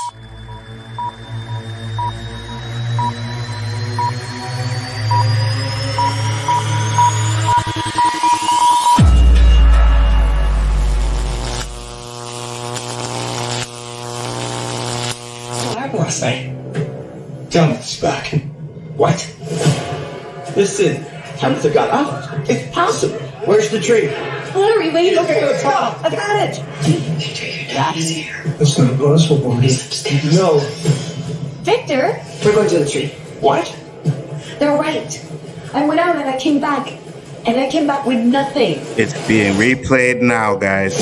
Last night. Tabitha's back. What? Listen, Tabitha got out. It's possible. Where's the tree? Hillary, wait. Okay, let's talk. I got it. Victor, your dad is here. That's not possible. He's upstairs. No. Victor, We're going to the tree. What? they're right. I went out and I came back. And I came back with nothing. It's being replayed now, guys.